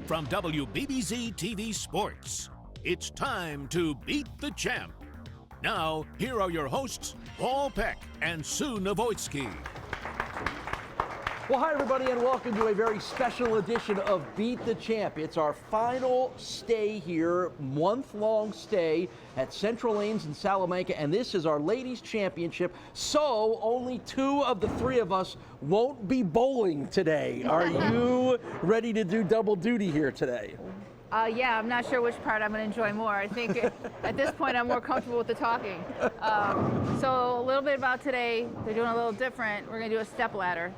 From WBBZ-TV Sports, it's time to beat the champ. Now, here are your hosts, Paul Peck and Sue Novoitsky. Well, hi, everybody, and welcome to a very special edition of Beat the Champ. It's our final stay here, month-long stay at Central Lanes in Salamanca, and this is our Ladies' Championship, so only two of the three of us won't be bowling today. Are you ready to do double duty here today? Yeah, I'm not sure which part I'm going to enjoy more. I think at this point I'm more comfortable with the talking. So a little bit about today. They're doing a little different. We're going to do a step ladder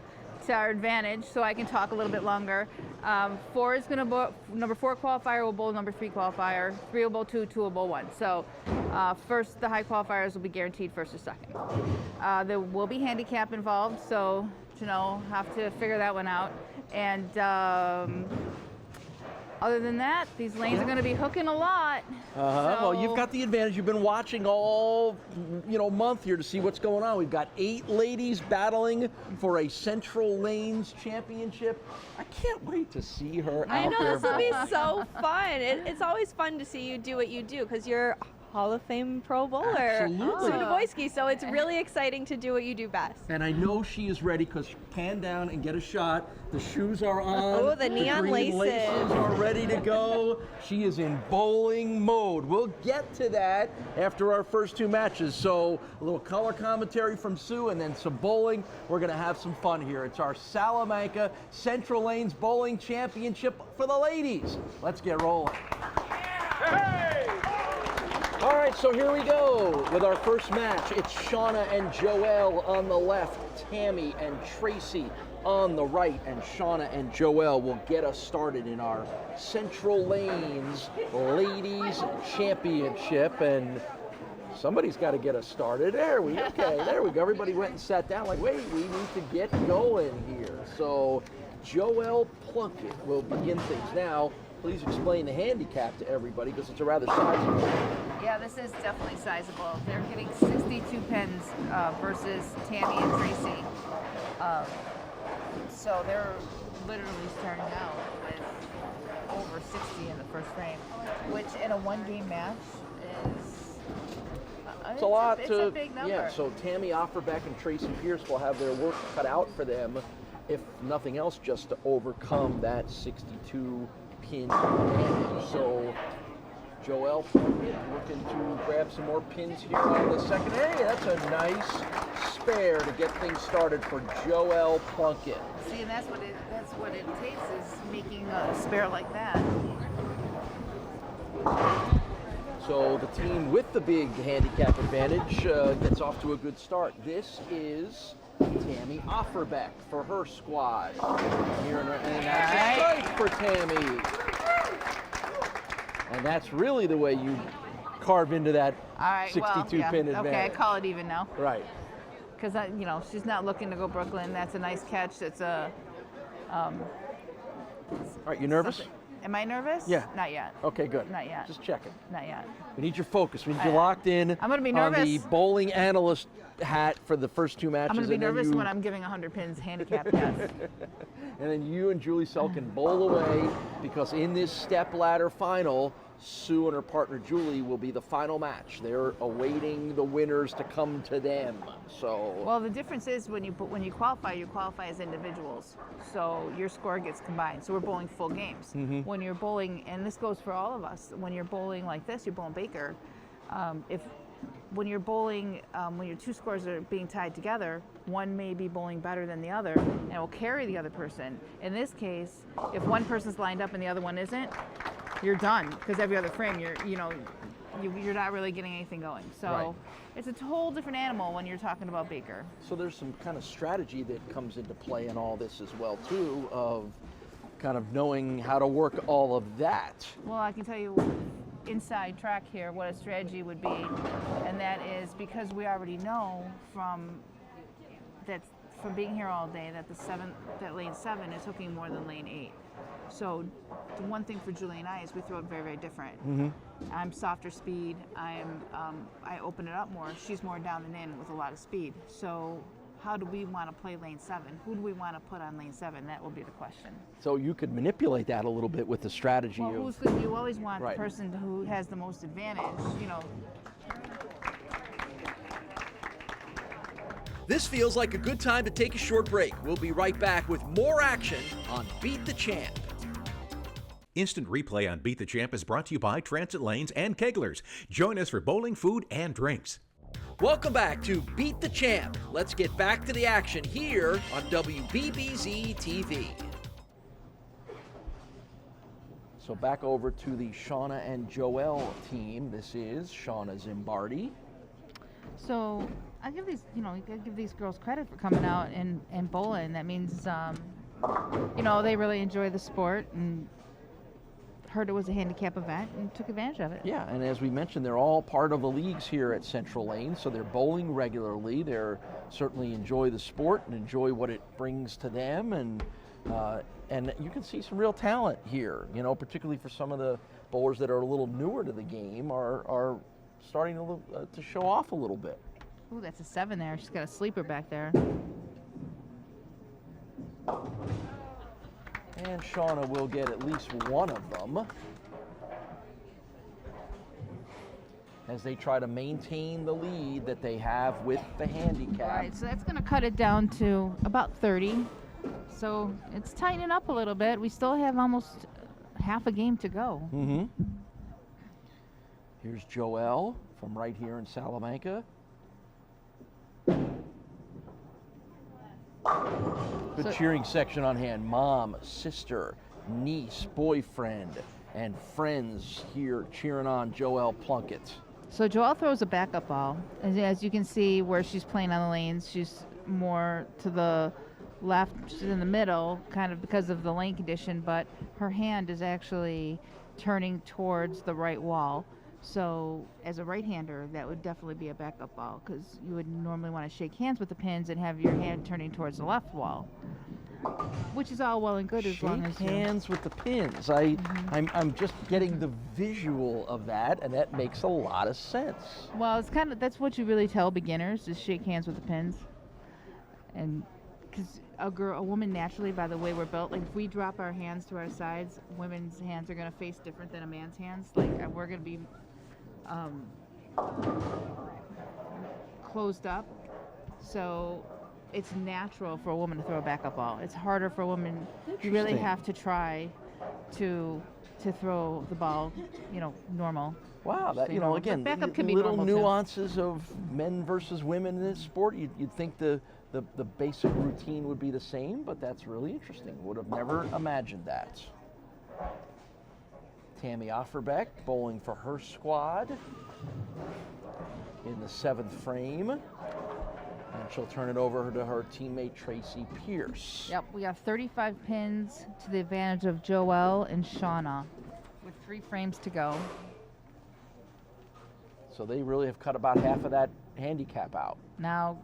to our advantage, so I can talk a little bit longer. Four is going to bowl, number 4 qualifier will bowl number 3 qualifier. 3 will bowl 2, 2 will bowl 1. So first, the high qualifiers will be guaranteed first or second. There will be handicap involved, so have to figure that one out. And other than that, these lanes are going to be hooking a lot. Well, you've got the advantage. You've been watching all, month here to see what's going on. We've got 8 ladies battling for a Central Lanes championship. I can't wait to see her out there. I know, this will be so fun. It's always fun to see you do what you do because you're Hall of Fame Pro Bowler, Absolutely. Sue Novoitsky, so it's really exciting to do what you do best. And I know she is ready because she can down and get a shot. The shoes are on. Oh, the neon green laces are ready to go. She is in bowling mode. We'll get to that after our first 2 matches. So a little color commentary from Sue and then some bowling. We're going to have some fun here. It's our Salamanca Central Lanes Bowling Championship for the ladies. Let's get rolling. Hey! All right, so here we go with our first match. It's Shauna and Joelle on the left, Tammy and Tracy on the right, and Shauna and Joelle will get us started in our Central Lanes Ladies Championship. And somebody's got to get us started. There we go. Everybody went and sat down like, wait, we need to get going here. So Joelle Plunkett will begin things now. Please explain the handicap to everybody because it's a rather sizable. Yeah, this is definitely sizable. They're getting 62 pins versus Tammy and Tracy. So they're literally starting out with over 60 in the first frame, which in a 1-game match is it's a lot. It's a big number. Yeah, so Tammy Offerbeck and Tracy Pierce will have their work cut out for them, if nothing else, just to overcome that 62 pin advantage. So Joelle looking to grab some more pins here on the second area. That's a nice spare to get things started for Joelle Plunkett. See, and that's what it takes, is making a spare like that. So the team with the big handicap advantage gets off to a good start. This is Tammy Offerbeck for her squad. Here and that's a strike for Tammy. And that's really the way you carve into that 62 pin advantage. Okay, I call it even now. Right. Because she's not looking to go Brooklyn. That's a nice catch. It's a. All right, you nervous? Am I nervous? Yeah. Not yet. Okay, good. Not yet. Just checking. Not yet. We need your focus. We need you locked in. I'm going to be nervous. On the bowling analyst hat for the first 2 matches. I'm going to be nervous when I'm giving 100 pins handicap, yes. And then you and Julie Celkon bowl away, because in this step ladder final, Sue and her partner Julie will be the final match. They're awaiting the winners to come to them. So well, the difference is when you qualify, you qualify as individuals. So your score gets combined. So we're bowling full games. Mm-hmm. When you're bowling, and this goes for all of us, when you're bowling like this, you're bowling Baker. When you're bowling, when your 2 scores are being tied together, one may be bowling better than the other, and it will carry the other person. In this case, if one person's lined up and the other one isn't, you're done, because every other frame you're not really getting anything going. So right. It's a whole different animal when you're talking about Baker. So there's some kind of strategy that comes into play in all this as well too, of kind of knowing how to work all of that. Well, I can tell you inside track here what a strategy would be, and that is because we already know from being here all day that lane 7 is hooking more than lane 8. So the one thing for Julie and I is we throw it very, very different. Mm-hmm. I'm softer speed. I open it up more. She's more down and in with a lot of speed. So how do we want to play lane 7? Who do we want to put on lane 7? That will be the question. So you could manipulate that a little bit with the strategy Well, of... you always want Right. the person who has the most advantage, you know. This feels like a good time to take a short break. We'll be right back with more action on Beat the Champ. Instant replay on Beat the Champ is brought to you by Transit Lanes and Keglers. Join us for bowling, food, and drinks. Welcome back to Beat the Champ. Let's get back to the action here on WBBZ-TV. So back over to the Shauna and Joelle team. This is Shauna Zimbardi. So I give these, you gotta give these girls credit for coming out and bowling. That means, they really enjoy the sport and heard it was a handicap event and took advantage of it. Yeah, and as we mentioned, they're all part of the leagues here at Central Lane, so they're bowling regularly. They're certainly enjoy the sport and enjoy what it brings to them, and you can see some real talent here. Particularly for some of the bowlers that are a little newer to the game are starting to show off a little bit. Ooh, that's a 7 there. She's got a sleeper back there. And Shauna will get at least one of them as they try to maintain the lead that they have with the handicap. All right, so that's going to cut it down to about 30. So it's tightening up a little bit. We still have almost half a game to go. Mm-hmm. Here's Joelle from right here in Salamanca. Good cheering section on hand. Mom, sister, niece, boyfriend, and friends here cheering on Joelle Plunkett. So Joelle throws a backup ball. As you can see where she's playing on the lanes, she's more to the left, she's in the middle, kind of because of the lane condition, but her hand is actually turning towards the right wall. So as a right-hander, that would definitely be a backup ball because you would normally want to shake hands with the pins and have your hand turning towards the left wall, which is all well and good as long as Shake hands with the pins. I'm just getting the visual of that, and that makes a lot of sense. Well, it's that's what you really tell beginners is shake hands with the pins, and because a woman naturally, by the way we're built, like if we drop our hands to our sides, women's hands are going to face different than a man's hands. Like we're going to be closed up, so it's natural for a woman to throw a backup ball. It's harder for a woman. You really have to try to throw the ball, normal. Wow, that again, backup can be little normal too. nuances of men versus women in this sport. You'd think the basic routine would be the same, but that's really interesting. Would have never imagined that. Tammy Offerbeck bowling for her squad in the 7th frame. And she'll turn it over to her teammate Tracy Pierce. Yep, we got 35 pins to the advantage of Joelle and Shauna with 3 frames to go. So they really have cut about half of that handicap out. Now,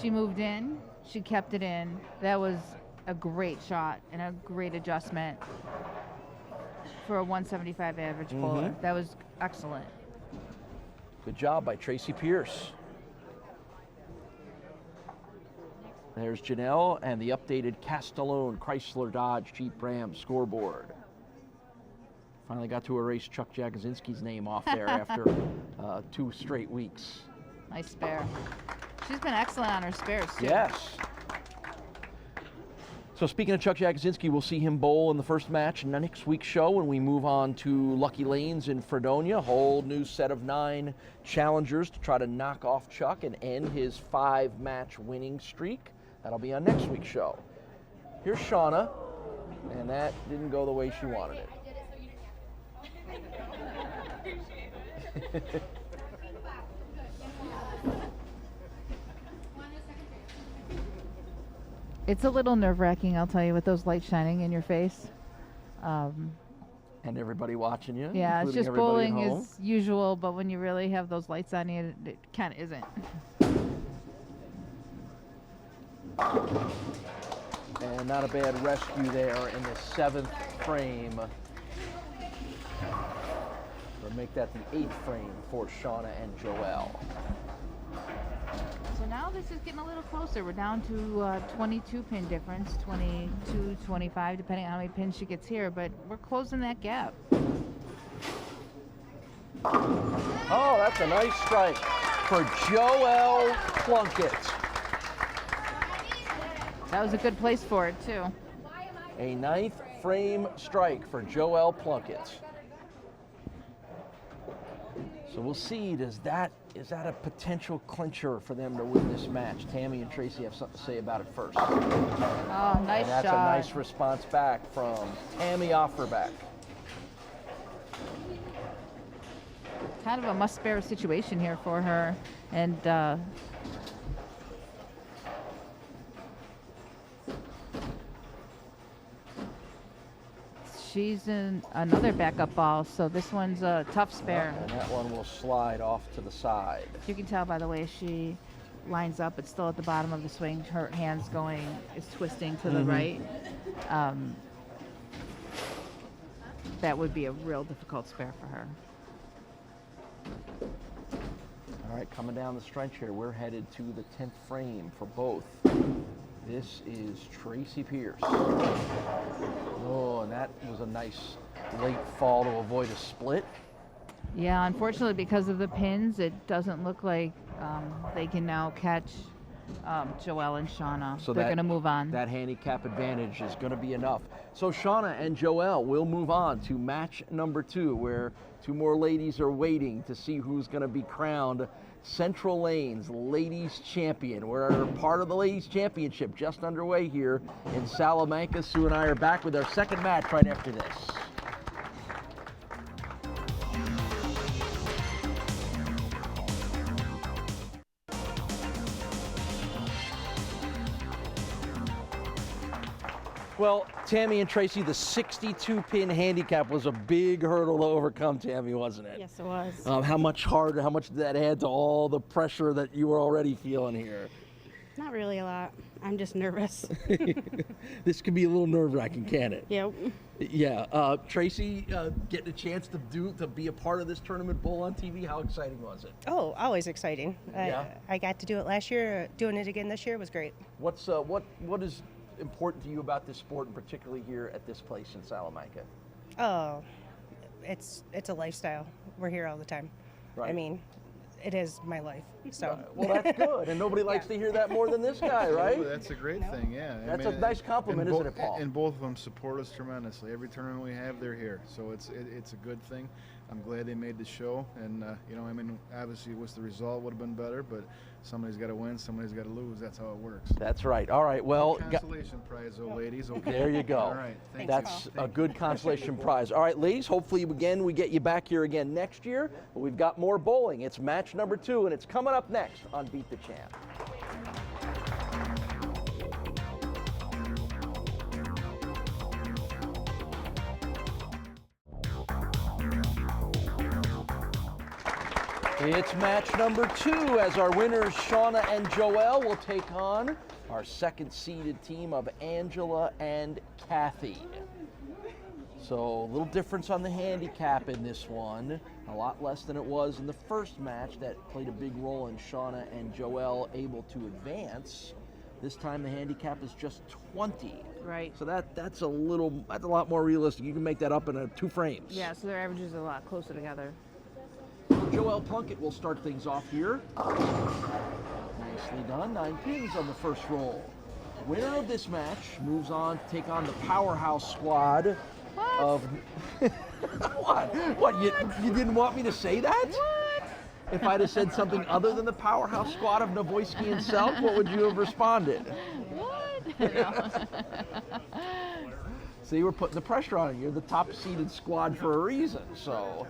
she moved in, she kept it in. That was a great shot and a great adjustment for a 175 average bowler. That was excellent. Good job by Tracy Pierce. There's Janelle and the updated Castellone Chrysler Dodge Jeep Ram scoreboard. Finally got to erase Chuck Jagodzinski's name off there after 2 straight weeks. Nice spare. She's been excellent on her spares too. Yes. So speaking of Chuck Jagodzinski, we'll see him bowl in the first match next week's show when we move on to Lucky Lanes in Fredonia. A whole new set of 9 challengers to try to knock off Chuck and end his 5-match winning streak. That'll be on next week's show. Here's Shauna, and that didn't go the way she wanted it. It's a little nerve-wracking, I'll tell you, with those lights shining in your face. And everybody watching you. Yeah, it's including just everybody at bowling home. as usual, but when you really have those lights on you, it kind of isn't. And not a bad rescue there in the 7th frame. Or make that the 8th frame for Shauna and Joelle. So now this is getting a little closer. We're down to 22 pin difference, 22, 25, depending on how many pins she gets here, but we're closing that gap. Oh, that's a nice strike for Joelle Plunkett. That was a good place for it, too. A 9th frame strike for Joelle Plunkett. So we'll see, is that a potential clincher for them to win this match? Tammy and Tracy have something to say about it first. Oh, nice and that's shot. a nice response back from Tammy Offerback. Kind of a must-spare situation here for her, and she's in another backup ball, so this one's a tough spare. And that one will slide off to the side. You can tell by the way she lines up. It's still at the bottom of the swing. Her hand's is twisting to the right. That would be a real difficult spare for her. All right, coming down the stretch here, we're headed to the 10th frame for both. This is Tracy Pierce. Oh, and that was a nice late fall to avoid a split. Yeah, unfortunately, because of the pins, it doesn't look like they can now catch Joelle and Shauna. So they're going to move on. That handicap advantage is going to be enough. So Shauna and Joelle will move on to match number 2, where 2 more ladies are waiting to see who's going to be crowned Central Lanes Ladies Champion. We're part of the Ladies Championship just underway here in Salamanca. Sue and I are back with our second match right after this. Well, Tammy and Tracy, the 62-pin handicap was a big hurdle to overcome, Tammy, wasn't it? Yes, it was. How much harder, how much did that add to all the pressure that you were already feeling here? Not really a lot. I'm just nervous. This can be a little nerve-wracking, can't it? Yep. Yeah. Tracy, getting a chance to be a part of this tournament bowl on TV, how exciting was it? Oh, always exciting. Yeah. I got to do it last year. Doing it again this year was great. What is important to you about this sport, and particularly here at this place in Salamanca? Oh, it's a lifestyle. We're here all the time. Right. I mean, it is my life. So. Well, that's good, and nobody likes to hear that more than this guy, right? Well, that's a great thing, yeah. That's a nice compliment, isn't it, Paul? And both of them support us tremendously. Every tournament we have, they're here, so it's a good thing. I'm glad they made the show, and obviously, the result would have been better, but somebody's got to win, somebody's got to lose. That's how it works. That's right. All right. Well, consolation prize, though, ladies. Okay. There you go. All right. That's a good consolation prize. All right, ladies. Hopefully, we get you back here again next year. But we've got more bowling. It's match number 2, and it's coming up next on Beat the Champ. It's match number 2 as our winners, Shauna and Joelle, will take on our second-seeded team of Angela and Kathy. So a little difference on the handicap in this one. A lot less than it was in the first match that played a big role in Shauna and Joelle able to advance. This time the handicap is just 20. Right. So that's a lot more realistic. You can make that up in 2 frames. Yeah, so their averages are a lot closer together. Joelle Plunkett will start things off here. Nicely done. 9 pins on the first roll. Winner of this match moves on to take on the powerhouse squad of... What? You didn't want me to say that? What? If I'd have said something other than the powerhouse squad of Novoisky and Celk, what would you have responded? What? See, we're putting the pressure on you. You're the top-seeded squad for a reason, so...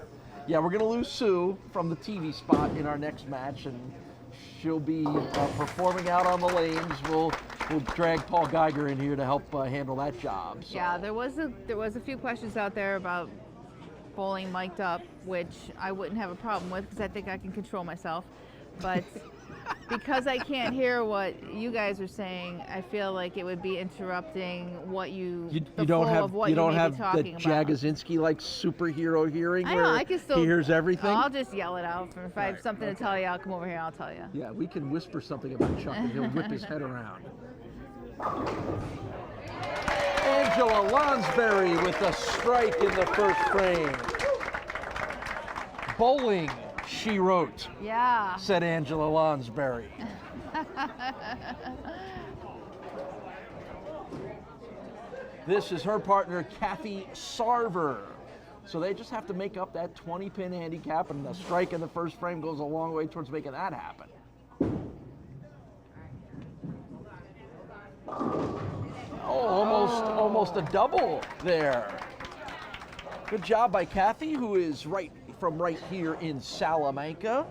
Yeah, we're going to lose Sue from the TV spot in our next match, and she'll be performing out on the lanes. We'll drag Paul Geiger in here to help handle that job. So. Yeah, there was a few questions out there about bowling mic'd up, which I wouldn't have a problem with because I think I can control myself. But because I can't hear what you guys are saying, I feel like it would be interrupting what You the don't flow have of what you you don't may have be the talking about. Jagosinski like superhero hearing I where know, I can still he hears everything. I'll just yell it out. If I have Right, something to tell you, I'll come over here and I'll tell you. Yeah, we can whisper something about Chuck and he'll whip his head around. Angela Lonsberry with a strike in the first frame. Bowling, she wrote, Yeah. said Angela Lonsberry. This is her partner, Kathy Sarver. So they just have to make up that 20-pin handicap, and the strike in the first frame goes a long way towards making that happen. Oh, almost a double there. Good job by Kathy, who is right here in Salamanca.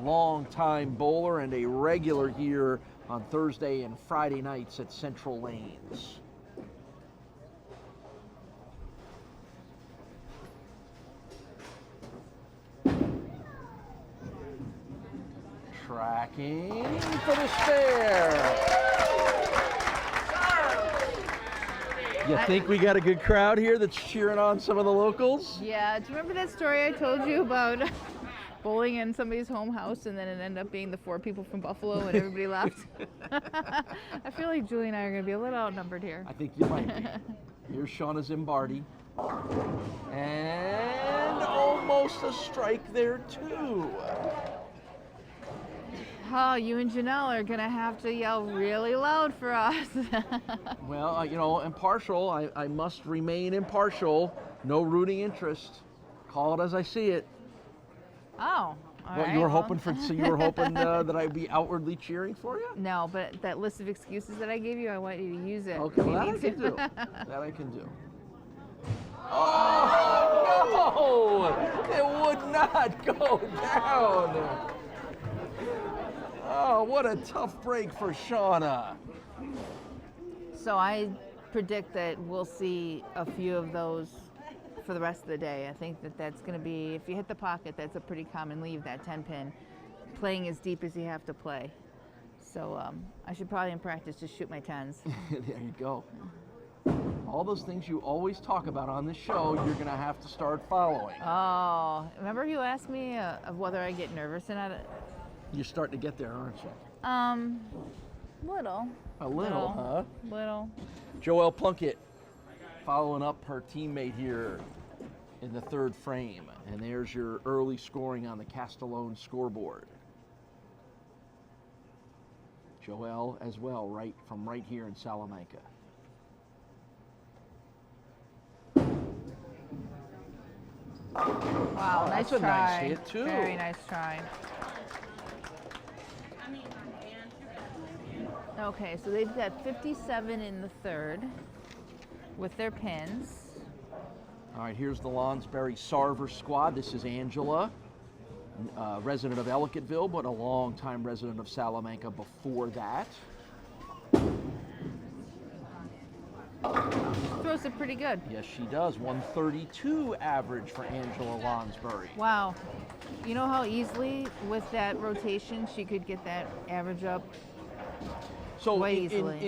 Long-time bowler and a regular here on Thursday and Friday nights at Central Lanes. Tracking for the spare. You think we got a good crowd here that's cheering on some of the locals? Yeah, do you remember that story I told you about bowling in somebody's home house and then it ended up being the 4 people from Buffalo and everybody left? I feel like Julie and I are going to be a little outnumbered here. I think you might be. Here's Shauna Zimbardi. And almost a strike there, too. Oh, you and Janelle are going to have to yell really loud for us. Well, you know, impartial. I must remain impartial. No rooting interest. Call it as I see it. Oh, all What right, you were well. hoping for? So you were hoping that I'd be outwardly cheering for you? No, but that list of excuses that I gave you, I want you to use it. Okay, You well, that I need can to. do. That I can do. Oh no! It would not go down. Oh, what a tough break for Shauna. So I predict that we'll see a few of those for the rest of the day. I think that that's going to be, if you hit the pocket, that's a pretty common leave, that 10-pin. Playing as deep as you have to play. So I should probably in practice just shoot my 10s. There you go. All those things you always talk about on this show, you're going to have to start following. Oh, remember you asked me of whether I get nervous or not? You're starting to get there, aren't you? Little. A little, huh? Little. Joelle Plunkett following up her teammate here in the third frame. And there's your early scoring on the Castellone scoreboard. Joelle as well, right here in Salamanca. Wow, nice That's a try. nice hit, too. Very nice try. Okay, so they've got 57 in the third with their pins. All right, here's the Lonsberry Sarver squad. This is Angela, resident of Ellicottville, but a longtime resident of Salamanca before that. Throws it pretty good. Yes, she does. 132 average for Angela Lonsberry. Wow. You know how easily with that rotation she could get that average up? So Quite easily.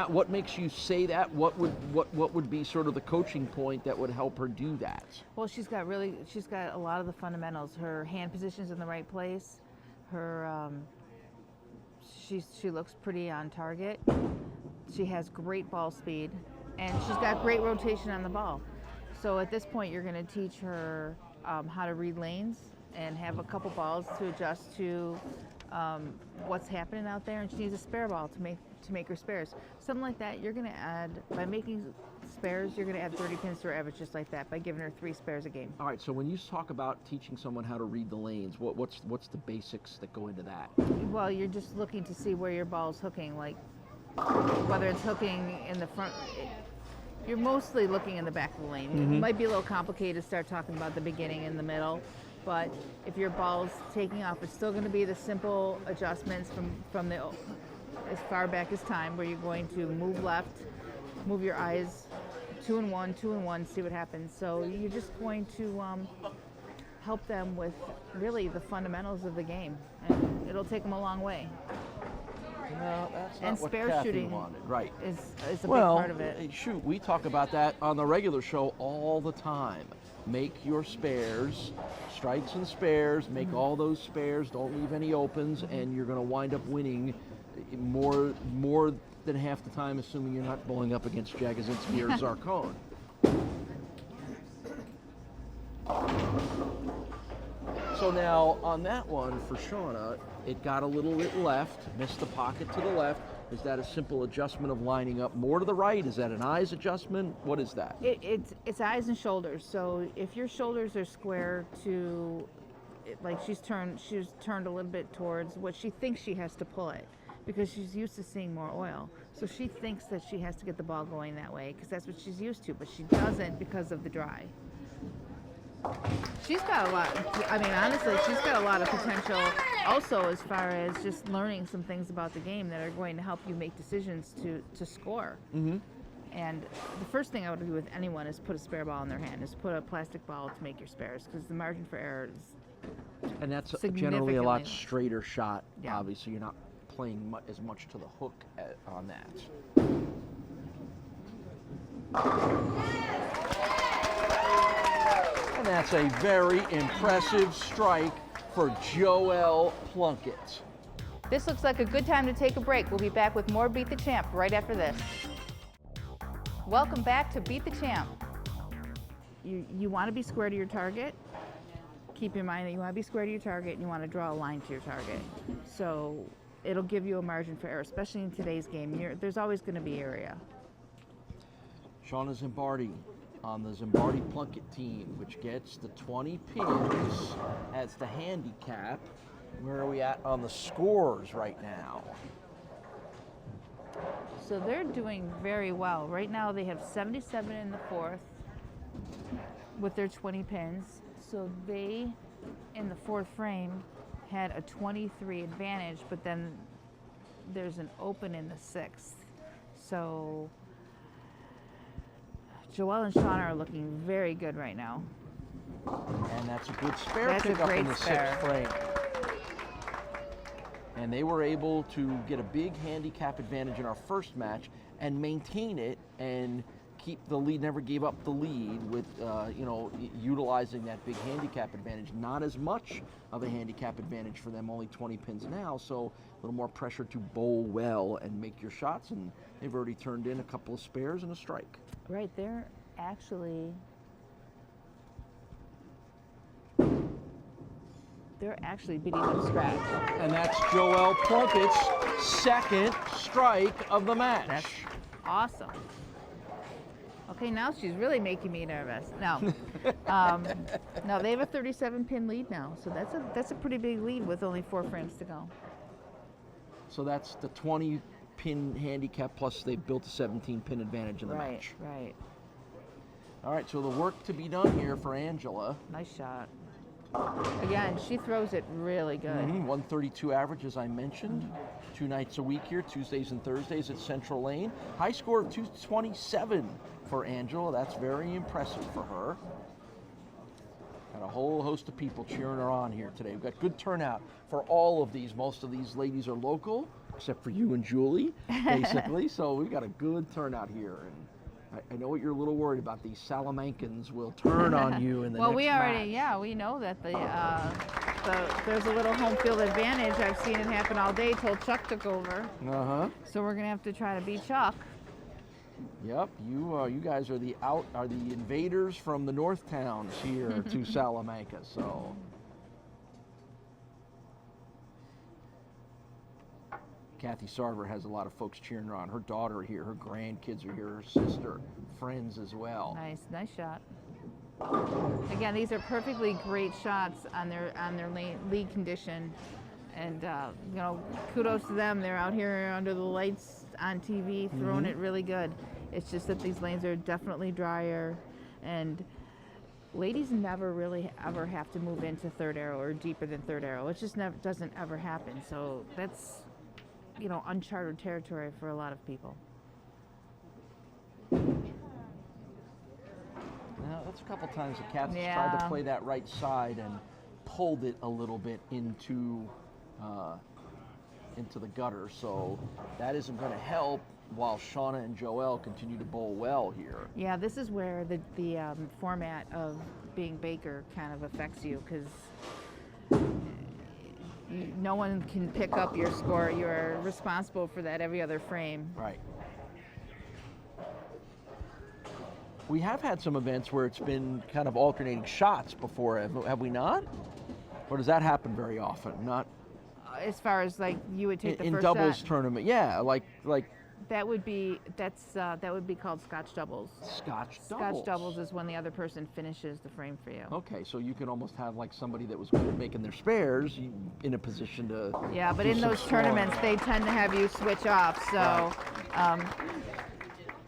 what makes you say that? What would be sort of the coaching point that would help her do that? Well, she's got a lot of the fundamentals. Her hand position's in the right place. Her she looks pretty on target. She has great ball speed, and she's got great rotation on the ball. So at this point, you're going to teach her how to read lanes and have a couple balls to adjust to what's happening out there, and she needs a spare ball to make her spares. Something like that, you're going to add, by making spares, you're going to add 30 pins to her average just like that by giving her 3 spares a game. All right, so when you talk about teaching someone how to read the lanes, what's the basics that go into that? Well, you're just looking to see where your ball's hooking, like whether it's hooking in the front. You're mostly looking in the back of the lane. It might be a little complicated to start talking about the beginning and the middle, but if your ball's taking off, it's still going to be the simple adjustments from the as far back as time, where you're going to move left, move your eyes 2 and 1, 2 and 1, see what happens. So you're just going to help them with really the fundamentals of the game, and it'll take them a long way. No, that's not And what spare Kathy shooting wanted. Right. is a big Well, part of it. shoot, we talk about that on the regular show all the time. Make your spares, strikes and spares, make all those spares, don't leave any opens, and you're going to wind up winning more than half the time, assuming you're not bowling up against Jagozinski or Celkon. So now on that one for Shauna, it got a little bit left, missed the pocket to the left. Is that a simple adjustment of lining up more to the right? Is that an eyes adjustment? What is that? It's eyes and shoulders. So if your shoulders are square to, like she's turned a little bit towards what she thinks she has to pull it, because she's used to seeing more oil. So she thinks that she has to get the ball going that way because that's what she's used to, but she doesn't because of the dry. She's got a lot, I mean, honestly, she's got a lot of potential also as far as just learning some things about the game that are going to help you make decisions to score. Mm-hmm. And the first thing I would do with anyone is put a spare ball in their hand, is put a plastic ball to make your spares, because the margin for error is And that's generally a lot significantly- straighter shot. Yeah. Obviously, you're not playing as much to the hook on that. And that's a very impressive strike for Joelle Plunkett. This looks like a good time to take a break. We'll be back with more Beat the Champ right after this. Welcome back to Beat the Champ. You want to be square to your target. Keep in mind that you want to be square to your target and you want to draw a line to your target. So it'll give you a margin for error, especially in today's game. There's always going to be area. Shauna Zimbardi on the Zimbardi Plunkett team, which gets the 20 pins as the handicap. Where are we at on the scores right now? So they're doing very well. Right now they have 77 in the fourth with their 20 pins. So they, in the fourth frame, had a 23 advantage, but then there's an open in the sixth. So Joelle and Shauna are looking very good right now. And that's a good spare That's a pickup in great the spare. sixth frame. And they were able to get a big handicap advantage in our first match and maintain it and keep the lead, never gave up the lead with, utilizing that big handicap advantage. Not as much of a handicap advantage for them, only 20 pins now, so a little more pressure to bowl well and make your shots, and they've already turned in a couple of spares and a strike. Right, they're actually beating them scratch. And that's Joelle Plunkett's second strike of the match. That's awesome. Okay, now she's really making me nervous. No, no, they have a 37-pin lead now, so that's a pretty big lead with only 4 frames to go. So that's the 20-pin handicap, plus they built a 17-pin advantage in the match. Right. All right, so the work to be done here for Angela. Nice shot. Again, she throws it really good. 132 average, as I mentioned. 2 nights a week here, Tuesdays and Thursdays at Central Lane. High score of 227 for Angela. That's very impressive for her. Got a whole host of people cheering her on here today. We've got good turnout for all of these. Most of these ladies are local, except for you and Julie, basically. So we've got a good turnout here. And I know what you're a little worried about. These Salamancans will turn on you in the Well, next we already, match. yeah, we know that there's a little home field advantage. I've seen it happen all day till Chuck took over. So we're gonna have to try to beat Chuck. Yep, you guys are the invaders from the North Towns here to Salamanca. So Kathy Sarver has a lot of folks cheering her on. Her daughter here, her grandkids are here, her sister, friends as well. Nice shot. Again, these are perfectly great shots on their lead condition, and kudos to them. They're out here under the lights on TV, throwing it really good. It's just that these lanes are definitely drier, and ladies never really ever have to move into third arrow or deeper than third arrow. It just never doesn't ever happen. So that's uncharted territory for a lot of people. Now, that's a couple times that Kathy's tried to play that right side and pulled it a little bit into into the gutter, so that isn't going to help while Shauna and Joelle continue to bowl well here. Yeah, this is where the format of being Baker kind of affects you, because no one can pick up your score. You're responsible for that every other frame. Right. We have had some events where it's been kind of alternating shots before, have we not? Or does that happen very often? Not As far as like you would take the in first doubles shot. tournament. Yeah, like That would be called Scotch doubles. Scotch doubles. Scotch doubles is when the other person finishes the frame for you. Okay, so you can almost have like somebody that was making their spares in a position to. Yeah, but do in some those scoring. tournaments, they tend to have you switch off. So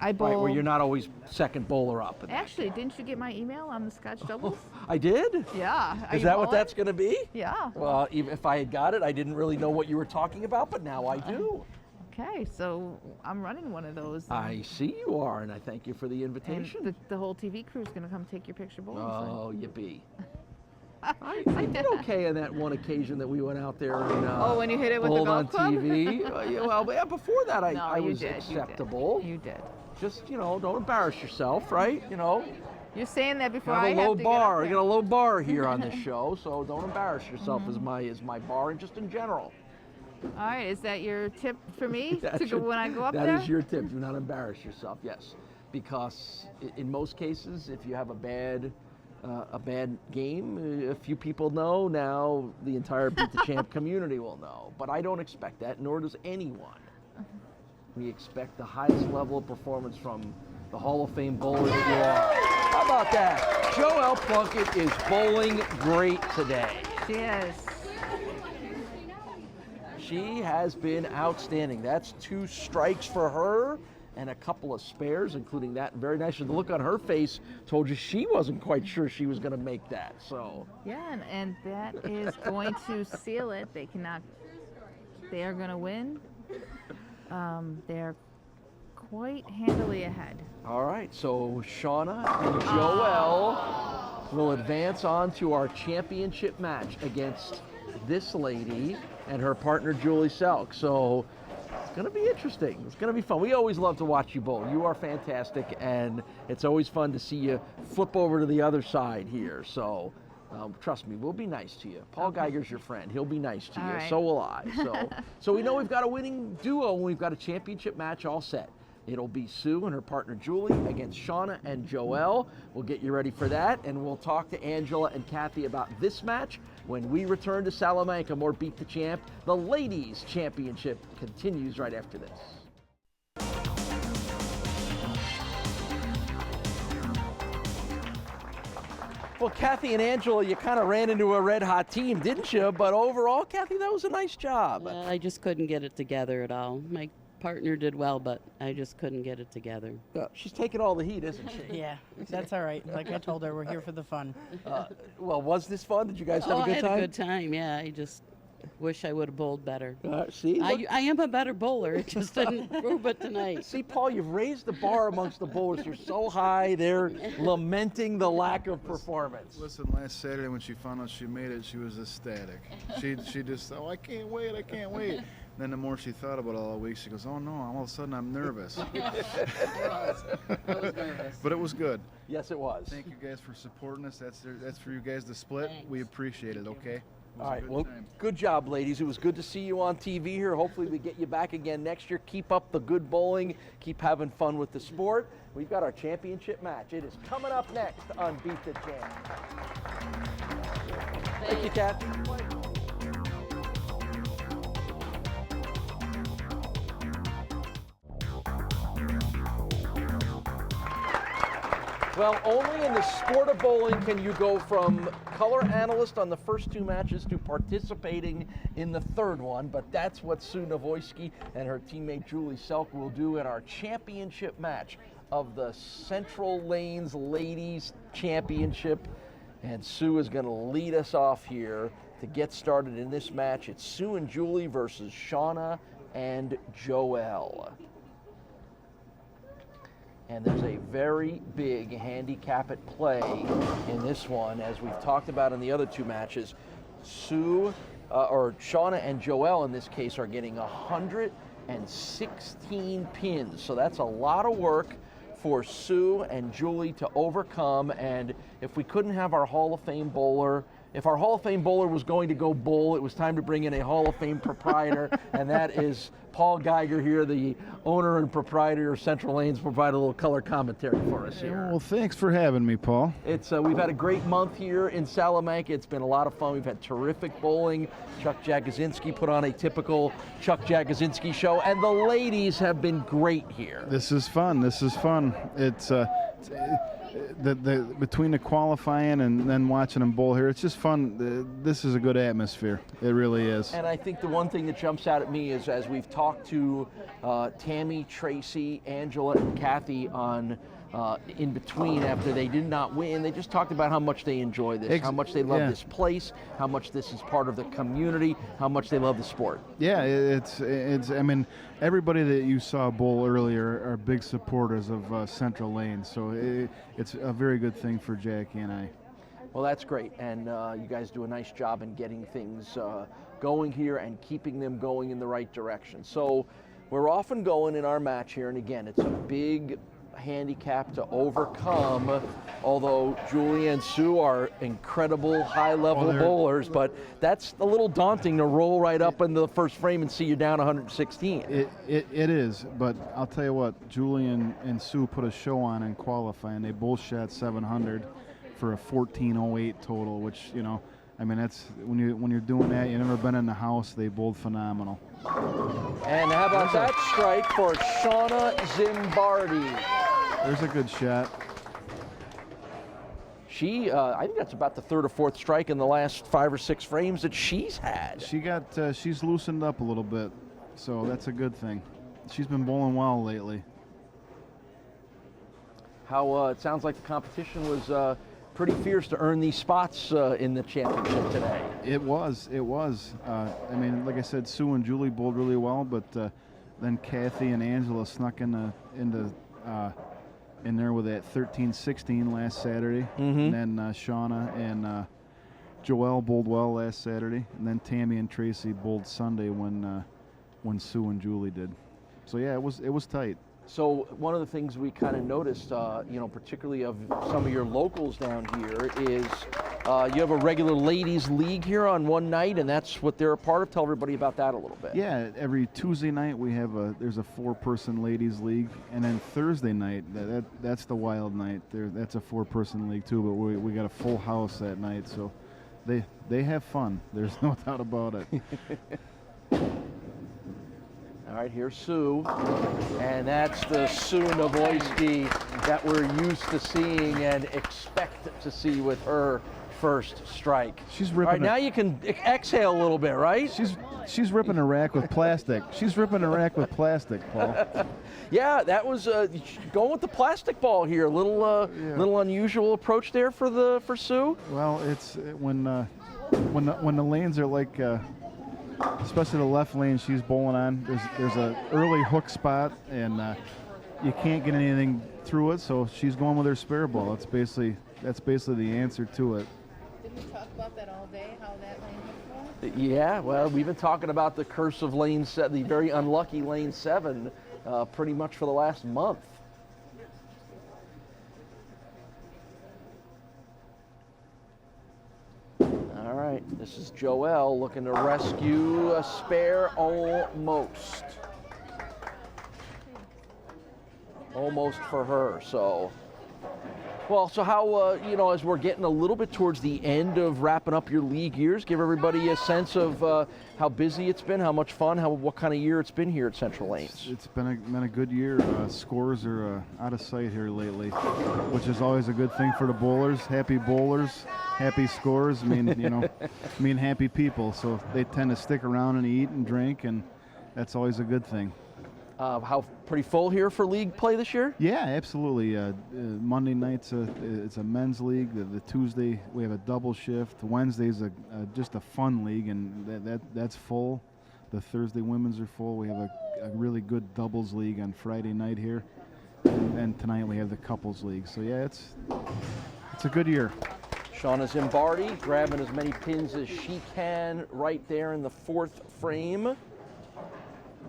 I bowl. Right, where you're not always second bowler up. Actually, didn't you get my email on the Scotch doubles? I did? Yeah. Are Is you that what bowling? that's going to be? Yeah. Well, even if I had got it, I didn't really know what you were talking about, but now I do. Okay, so I'm running one of those. I see you are, and I thank you for the And invitation. the whole TV crew is going to come take your picture bowling. Oh, yippee. I did okay on that one occasion that we went out there and when you hit it with the bowled on golf club? TV. Yeah, well, yeah, before that I No, you was did, acceptable. You did. Just, don't embarrass yourself, right? You're saying that before I I have a have low to bar. I get got a up low bar here on this show, so don't embarrass yourself is my bar, and just in general. there. All right, is that your tip for me That's to go your- when I go up that there? is your tip. Do not embarrass yourself. Yes, because in most cases, if you have a bad game, a few people know. Now the entire Beat the Champ community will know. But I don't expect that, nor does anyone. We expect the highest level of performance from the Hall of Fame bowler that you are. How about that? Joelle Plunkett is bowling great today. She is. She has been outstanding. That's 2 strikes for her and a couple of spares, including that. Very nice. The look on her face told you she wasn't quite sure she was going to make that. So Yeah, and that is going to seal it. They are going to win. They're quite handily ahead. all right. So Shauna and Joelle will advance on to our championship match against this lady and her partner Julie Selk. So it's going to be interesting. It's going to be fun. We always love to watch you bowl. You are fantastic, and it's always fun to see you flip over to the other side here. So trust me, we'll be nice to you. Paul Geiger's your friend. He'll be nice to All you. right. So will I. So we know we've got a winning duo, and we've got a championship match all set. It'll be Sue and her partner Julie against Shauna and Joelle. We'll get you ready for that, and we'll talk to Angela and Kathy about this match when we return to Salamanca. More Beat the Champ. The Ladies Championship continues right after this. Well, Kathy and Angela, you kind of ran into a red-hot team, didn't you? But overall, Kathy, that was a nice job. I just couldn't get it together at all. My partner did well, but I just couldn't get it together. She's taking all the heat, isn't she? Yeah, that's all right. Like I told her, we're here for the fun. Well, was this fun? Did you guys have a good I had time? a good time, yeah. I just wish I would have bowled better. See, look- I am a better bowler. It just didn't prove it tonight. See, Paul, you've raised the bar amongst the bowlers. You're so high, they're lamenting the lack of performance. Listen, last Saturday when she found out she made it, she was ecstatic. She just, I can't wait, I can't wait. Then the more she thought about it all week, she goes, oh no, all of a sudden I'm nervous. I was nervous. But it was good. Yes, it was. Thank you guys for supporting us. That's for you guys to split. Thanks. We appreciate it, okay? It was All a right, good well, time. good job, ladies. It was good to see you on TV here. Hopefully we get you back again next year. Keep up the good bowling. Keep having fun with the sport. We've got our championship match. It is coming up next on Beat the Champ. Thank you, Kathy. Well, only in the sport of bowling can you go from color analyst on the first 2 matches to participating in the 3rd one, but that's what Sue Novoisky and her teammate Julie Selk will do in our championship match of the Central Lanes Ladies Championship. And Sue is going to lead us off here to get started in this match. It's Sue and Julie versus Shauna and Joelle. And there's a very big handicap at play in this one, as we've talked about in the other 2 matches. Sue or Shauna and Joelle in this case, are getting 116 pins. So that's a lot of work for Sue and Julie to overcome. And if we couldn't have our Hall of Fame bowler, if our Hall of Fame bowler was going to go bowl, it was time to bring in a Hall of Fame proprietor, and that is Paul Geiger here, the owner and proprietor of Central Lanes, provide a little color commentary for us here. Well, thanks for having me, Paul. It's we've had a great month here in Salamanca. It's been a lot of fun. We've had terrific bowling. Chuck Jagosinski put on a typical Chuck Jagosinski show, and the ladies have been great here. This is fun. This is fun. It's between the qualifying and then watching them bowl here, it's just fun. This is a good atmosphere. It really is. And I think the one thing that jumps out at me is, as we've talked to Tammy, Tracy, Angela, and Kathy on in between after they did not win, they just talked about how much they enjoy this, how much they love this place, how much this is part of the community, how much they love the sport. Yeah, it's. I mean, everybody that you saw bowl earlier are big supporters of Central Lane, so it's a very good thing for Jackie and I. Well, that's great, and you guys do a nice job in getting things going here and keeping them going in the right direction. So we're often going in our match here, and again, it's a big handicap to overcome, although Julie and Sue are incredible high-level bowlers, but that's a little daunting to roll right up into the first frame and see you down 116. It is, but I'll tell you what, Julie and Sue put a show on in qualifying. They both shot 700 for a 14.08 total, which, you know, I mean, that's when you're doing that, you've never been in the house. They bowled phenomenal. And how about that strike for Shauna Zimbardi? There's a good shot. She, I think that's about the third or fourth strike in the last 5 or 6 frames that she's had. She's loosened up a little bit, so that's a good thing. She's been bowling well lately. How it sounds like the competition was pretty fierce to earn these spots in the championship today. It was. I mean, like I said, Sue and Julie bowled really well, but then Kathy and Angela snuck in there with that 13-16 last Saturday. And then Shauna and Joelle bowled well last Saturday, and then Tammy and Tracy bowled Sunday when Sue and Julie did. So yeah, it was tight. So one of the things we kind of noticed, you know, particularly of some of your locals down here, is you have a regular ladies league here on one night, and that's what they're a part of. Tell everybody about that a little bit. Yeah, every Tuesday night we have there's a 4-person ladies league, and then Thursday night that's the wild night. That's a 4-person league too, but we got a full house that night, so they have fun. There's no doubt about it. All right, here's Sue, and that's the Sue Novoisky that we're used to seeing and expect to see with her first strike. She's ripping. All right, now you can exhale a little bit, right? She's ripping a rack with plastic. She's ripping a rack with plastic, Paul. Yeah, that was going with the plastic ball here. A little unusual approach there for Sue. Well, it's when the lanes are like. Especially the left lane she's bowling on. There's a early hook spot, and you can't get anything through it. So she's going with her spare ball. That's basically the answer to it. Didn't we talk about that all day? How that lane was for? Yeah, well, we've been talking about the curse of lane 7, the very unlucky lane 7, pretty much for the last month. All right, this is Joelle looking to rescue a spare almost. Almost for her, so. Well, so how, you know, as we're getting a little bit towards the end of wrapping up your league years, give everybody a sense of how busy it's been, how much fun, what kind of year it's been here at Central Lanes. It's been a good year. Scores are out of sight here lately, which is always a good thing for the bowlers. Happy bowlers, happy scores mean happy people. So they tend to stick around and eat and drink, and that's always a good thing. How pretty full here for league play this year? Yeah, absolutely. Monday nights it's a men's league. The Tuesday we have a double shift. Wednesday's just a fun league, and that's full. The Thursday women's are full. We have a really good doubles league on Friday night here, and tonight we have the couples league. So yeah, it's a good year. Shauna Zimbardi grabbing as many pins as she can right there in the 4th frame.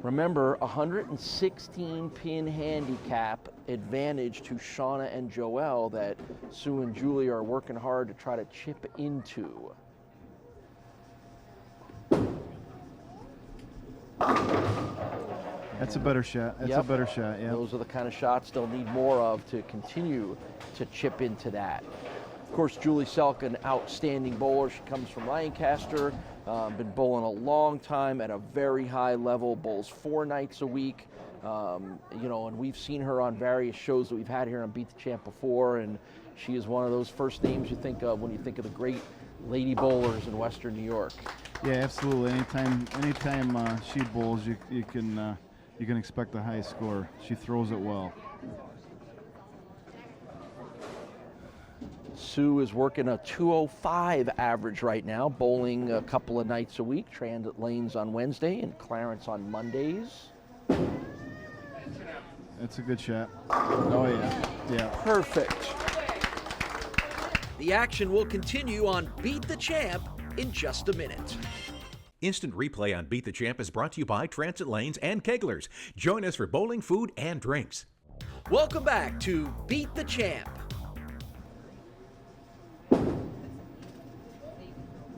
Remember, 116 pin handicap advantage to Shauna and Joelle that Sue and Julie are working hard to try to chip into. That's a better shot. That's a better shot, yeah. Those are the kind of shots they'll need more of to continue to chip into that. Of course, Julie Celkon, outstanding bowler. She comes from Lancaster, been bowling a long time at a very high level, bowls 4 nights a week. You know, and we've seen her on various shows that we've had here on Beat the Champ before, and she is one of those first names you think of when you think of the great lady bowlers in Western New York. Yeah, absolutely. Anytime she bowls, you can expect a high score. She throws it well. Sue is working a 205 average right now, bowling a couple of nights a week, Transit Lanes on Wednesday and Clarence on Mondays. That's a good shot. Oh, yeah. Yeah. Perfect. The action will continue on Beat the Champ in just a minute. Instant replay on Beat the Champ is brought to you by Transit Lanes and Keglers. Join us for bowling, food, and drinks. Welcome back to Beat the Champ.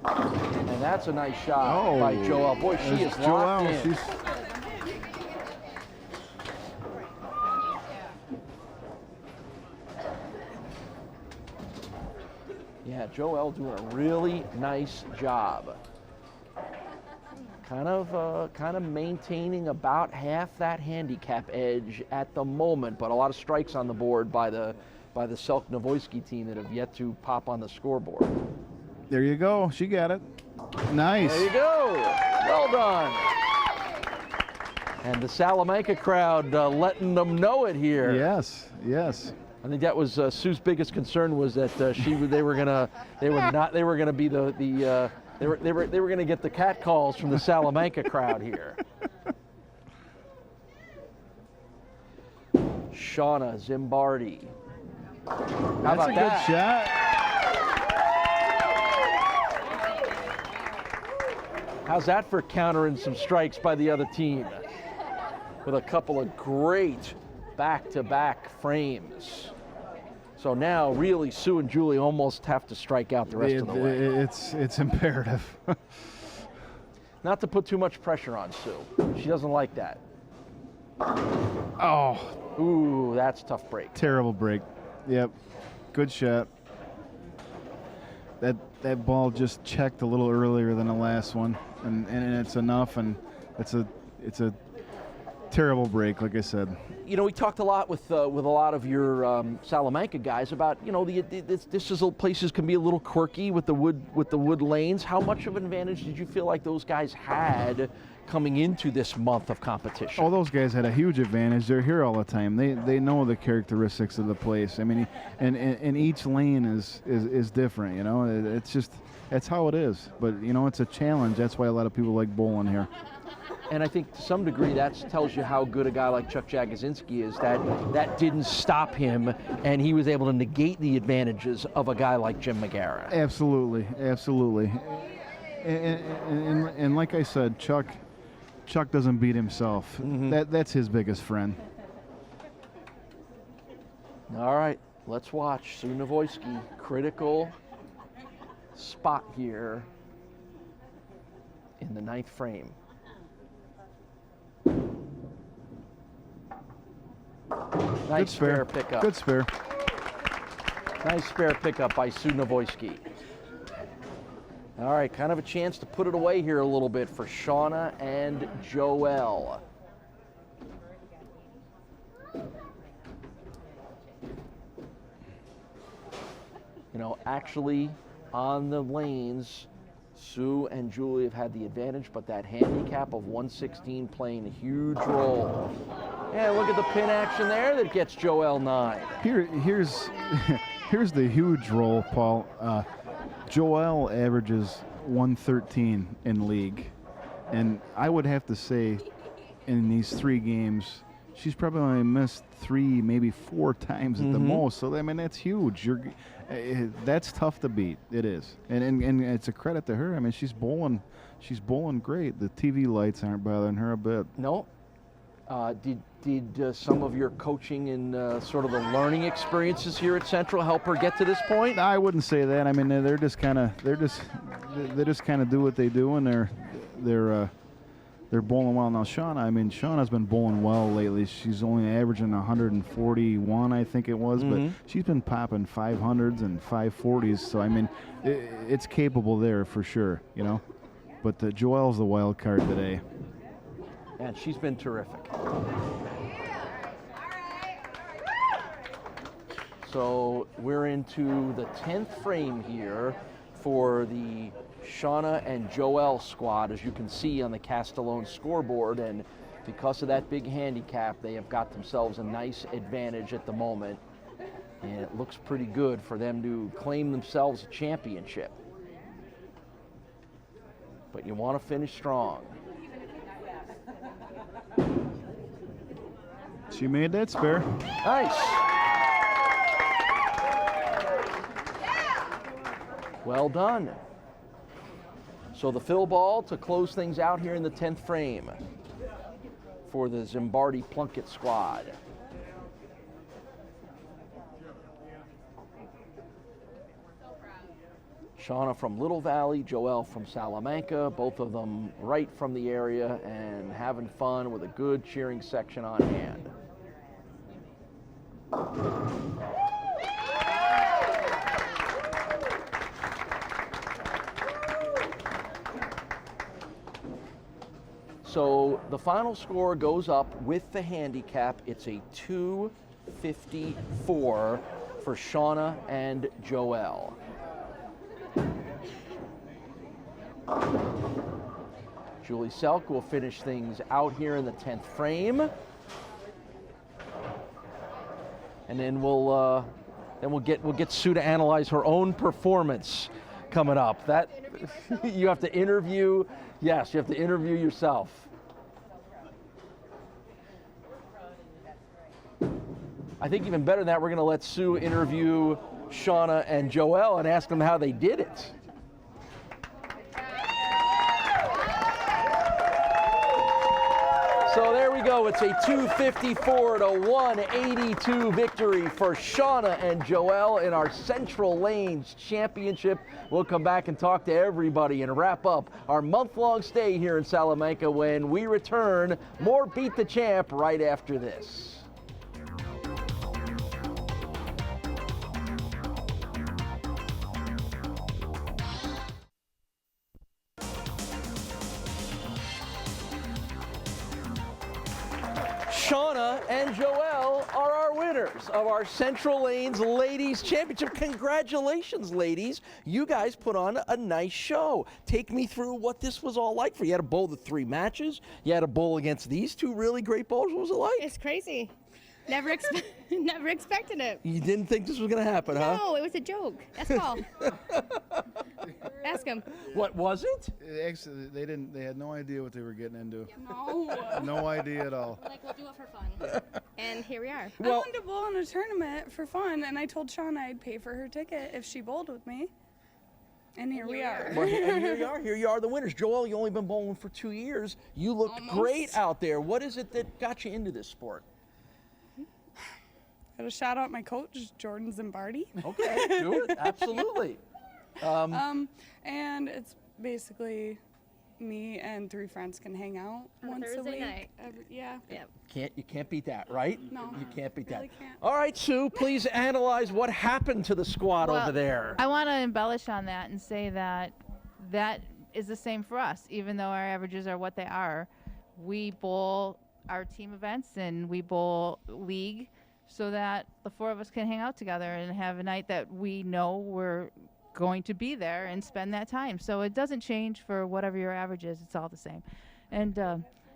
And that's a nice shot by Joelle. Boy, she is locked in. Yeah, Joelle doing a really nice job. Kind of maintaining about half that handicap edge at the moment, but a lot of strikes on the board by the Celkon team that have yet to pop on the scoreboard. There you go. She got it. Nice. There you go. Well done. And the Salamanca crowd letting them know it here. Yes. Yes. I think that was Sue's biggest concern was that they were gonna get the cat calls from the Salamanca crowd here. Shauna Zimbardi. How about that? That's a good shot. How's that for countering some strikes by the other team? With a couple of great back-to-back frames. So now, really, Sue and Julie almost have to strike out the rest of the way. It's imperative. Not to put too much pressure on Sue. She doesn't like that. Oh. Ooh, that's a tough break. Terrible break. Yep. Good shot. That ball just checked a little earlier than the last one, and it's enough, and it's a terrible break, like I said. You know, we talked a lot with a lot of your Salamanca guys about, you know, places can be a little quirky with the wood lanes. How much of an advantage did you feel like those guys had coming into this month of competition? Oh, those guys had a huge advantage. They're here all the time. They know the characteristics of the place. I mean, and each lane is different. You know, that's how it is. But you know, it's a challenge. That's why a lot of people like bowling here. And I think to some degree that tells you how good a guy like Chuck Jagosinski is, that didn't stop him, and he was able to negate the advantages of a guy like Jim McGarrett. Absolutely, absolutely. And like I said, Chuck doesn't beat himself. Mm-hmm. That's his biggest friend. All right, let's watch Sue Navoyski. Critical spot here in the 9th frame. Nice spare pickup. Good spare. Nice spare pickup by Sue Navoyski. All right, kind of a chance to put it away here a little bit for Shauna and Joelle. You know, actually on the lanes, Sue and Julie have had the advantage, but that handicap of 116 playing a huge role. Yeah, look at the pin action there that gets Joelle 9. Here's the huge role, Paul. Joelle averages 113 in league, and I would have to say in these 3 games she's probably only missed 3, maybe 4 times at the most. So I mean, that's huge. That's tough to beat. It is, and it's a credit to her. I mean, she's bowling great. The TV lights aren't bothering her a bit. No. Did some of your coaching and sort of the learning experiences here at Central help her get to this point? I wouldn't say that. I mean, they just kind of do what they do, and they're bowling well. Now, Shauna's been bowling well lately. She's only averaging 141, I think it was, but she's been popping 500s and 540s. So I mean, it's capable there for sure, you know. But Joelle's the wild card today. And she's been terrific. So we're into the 10th frame here for the Shauna and Joelle squad, as you can see on the Castellone scoreboard. And because of that big handicap, they have got themselves a nice advantage at the moment. And it looks pretty good for them to claim themselves a championship. But you want to finish strong. She made that spare. Nice. Well done. So the fill ball to close things out here in the 10th frame for the Zimbardi Plunkett squad. Shauna from Little Valley, Joelle from Salamanca, both of them right from the area and having fun with a good cheering section on hand. So the final score goes up with the handicap. It's a 254 for Shauna and Joelle. Julie Selk will finish things out here in the 10th frame. And then we'll get Sue to analyze her own performance coming up. That you have to interview. Yes, you have to interview yourself. I think even better than that, we're going to let Sue interview Shauna and Joelle and ask them how they did it. So there we go. It's a 254 to 182 victory for Shauna and Joelle in our Central Lanes Championship. We'll come back and talk to everybody and wrap up our month-long stay here in Salamanca when we return. More Beat the Champ right after this. Shauna and Joelle are our winners of our Central Lanes Ladies Championship. Congratulations, ladies. You guys put on a nice show. Take me through what this was all like for you. You had to bowl the 3 matches. You had to bowl against these 2 really great bowlers. What was it like? It's crazy. Never expected it. You didn't think this was going to happen, huh? No, it was a joke. That's all. Ask him. What was it? Actually, they had no idea what they were getting into. No. No idea at all. Like, we'll do it for fun. And here we are. I wanted to bowl in a tournament for fun, and I told Shauna I'd pay for her ticket if she bowled with me. And here we are. Well, and here you are. Here you are, the winners. Joelle, you've only been bowling for 2 years. You looked great out there. What is it that got you into this sport? Got to shout out my coach, Jordan Zimbardi. Okay, do it. Absolutely. And it's basically me and 3 friends can hang out once a Thursday week. night. Yep. You can't beat that, right? No. You can't beat Really that. can't. All right, Sue, please analyze what happened to the squad over there. I want to embellish on that and say that that is the same for us. Even though our averages are what they are, we bowl our team events and we bowl league so that the 4 of us can hang out together and have a night that we know we're going to be there and spend that time. So it doesn't change for whatever your average is. It's all the same. And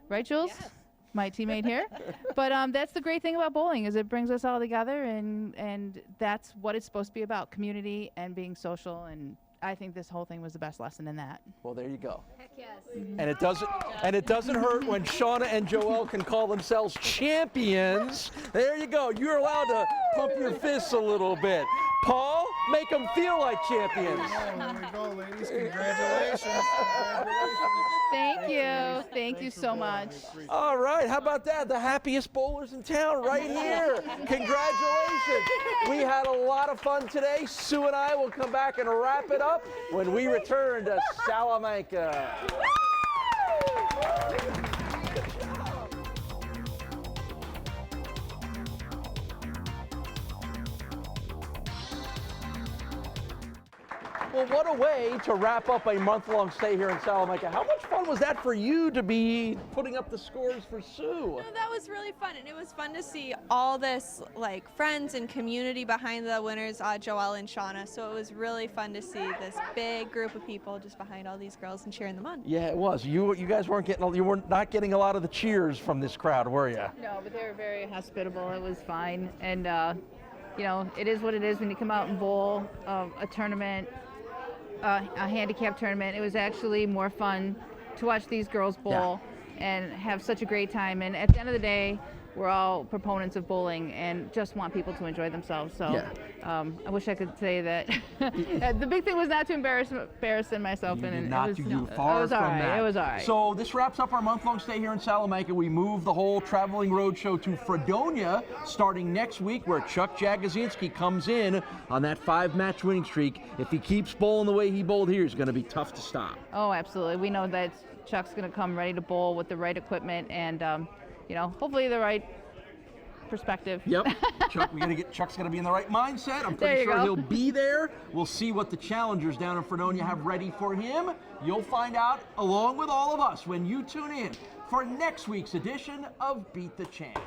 right, Jules? Yes. My teammate here. But that's the great thing about bowling is it brings us all together, and that's what it's supposed to be about, community and being social and I think this whole thing was the best lesson in that. Well, there you go. Heck yes. And it doesn't hurt when Shauna and Joelle can call themselves champions. There you go. You're allowed to pump your fists a little bit. Paul, make them feel like champions. There we go, ladies. Congratulations. Thank you. Thank you so much. All right, how about that? The happiest bowlers in town right here. Congratulations. We had a lot of fun today. Sue and I will come back and wrap it up when we return to Salamanca. Well, what a way to wrap up a month-long stay here in Salamanca. How much fun was that for you to be putting up the scores for Sue? No, that was really fun, and it was fun to see all this like friends and community behind the winners, Joelle and Shauna. So it was really fun to see this big group of people just behind all these girls and cheering them on. Yeah, it was. You guys weren't not getting a lot of the cheers from this crowd, were you? No, but they were very hospitable. It was fine, and you know, it is what it is when you come out and bowl a tournament. A handicap tournament. It was actually more fun to watch these girls bowl and have such a great time. And at the end of the day, we're all proponents of bowling and just want people to enjoy themselves. So I wish I could say that. The big thing was not to embarrass myself. You and did not. it was, You no, far it was from all right. that. It was all right. So this wraps up our month-long stay here in Salamanca. We move the whole traveling road show to Fredonia starting next week, where Chuck Jagosinski comes in on that 5-match winning streak. If he keeps bowling the way he bowled here, it's going to be tough to stop. Oh, absolutely. We know that Chuck's going to come ready to bowl with the right equipment and, you know, hopefully the right perspective. Yep. Chuck's gonna be in the right mindset. I'm pretty sure he'll be there. We'll see what the challengers down in Fredonia have ready for him. You'll find out along with all of us when you tune in for next week's edition of Beat the Champ.